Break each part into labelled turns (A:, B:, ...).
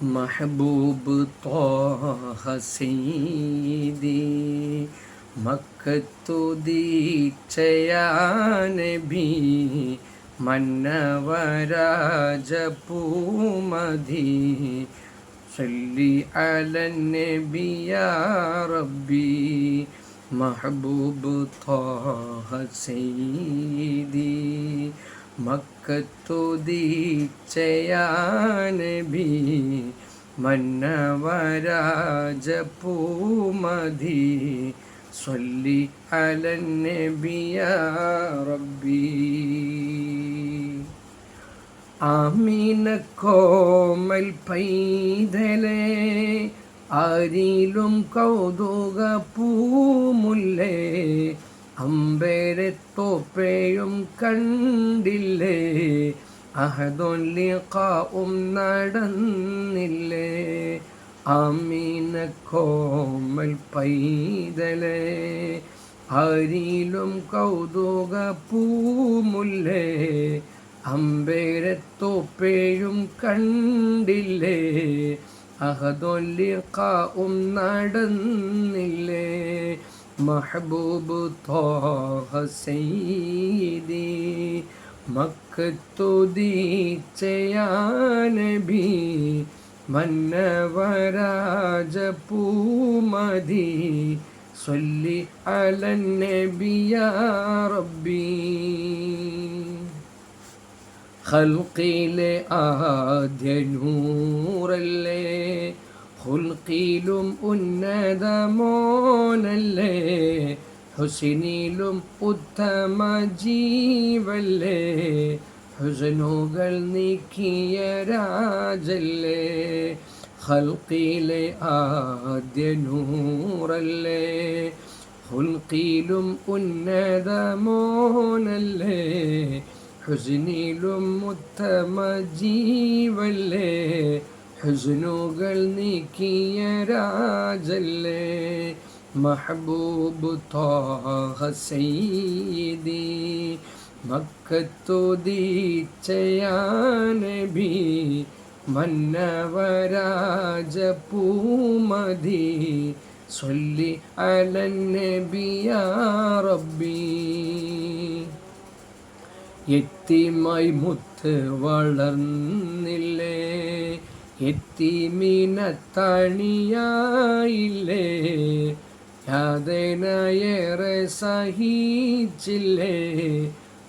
A: महबूब त्वाह सय्यदी മക്കത്തുദീച്ചയാ നബി മന്നവരാജപൂമതി സല്ലി അലൻ നബി യാ റബ്ബി മഹബൂബ് ത്വാഹ സയ്യിദി മക്കത്തുദീച്ചയാ നബി മന്നവരാജപൂമതി സല്ലി അലൻ നബി യാ റബ്ബി. ആമീന കോമൽ പൈതലേ ആരിലും കൗതുക പൂമുല്ലേ അമ്പരത്തോപ്പയും കണ്ടില്ലേ അഹദുൻ ലിഖാഉം നടന്നില്ലേ. ആമീന കോമൽ പൈതലേ ആരിലും കൗതുക പൂമുല്ലേ അമ്പരത്തോപ്പയും കണ്ടില്ലേ അഹദുൻ ലിഖാഉം നടന്നില്ലേ. മഹബൂബ് ത്വാഹ സയ്യിദി മക്കത്തുദീച്ചയാ നബി മന്നവരാജപൂമതി സല്ലി അലൻ നബി യാ റബ്ബി. ഖൽഖിലെ ആദ്യ നൂറല്ലേ ഖുൽഖിലും ഉന്നതമോനല്ലേ ഹുസ്നിലും ഉത്തമ ജീവല്ലേ ഹുസ്നുകൾ നീക്കിയ രാജല്ലേ. ഖൽഖിലെ ആദ്യ നൂറല്ലേ ഖുൽഖിലും ഉന്നതമോനല്ലേ ഹുസ്നിലും ഉത്തമ ജീവല്ലേ ഹുസ്നുകൾ നീക്കിയ രാജല്ലേ. മഹബൂബ് ത്വാഹ സയ്യിദി മക്കത്തുദീച്ചയാ നബി മന്നവരാജപൂമതി സല്ലി അലൻ നബി യാ റബ്ബി. യത്തീമായി മുത്ത് വളർന്നില്ലേ യത്തീമിനത്തണിയായില്ലേ യാതനയേറെ സഹിച്ചില്ലേ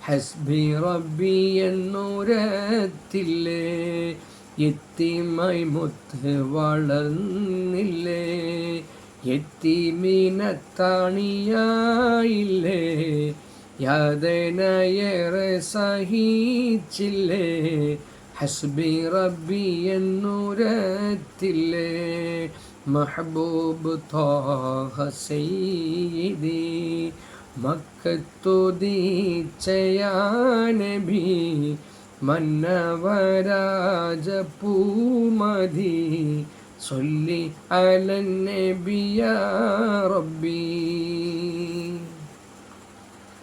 A: ഹസ്ബി റബ്ബി എന്നുരത്തില്ലേ. യത്തീമായി മുത്ത് വളർന്നില്ലേ യത്തീമിനത്തണിയായില്ലേ യാതനയേറെ സഹിച്ചില്ലേ ഹസ്ബി റബ്ബി എന്നുരത്തില്ലേ. മഹബൂബ് ത്വാഹ സയ്യിദി മക്കത്തുദീച്ചയാ നബി മന്നവരാജപൂമതി സല്ലി അലൻ നബി യാ റബ്ബി.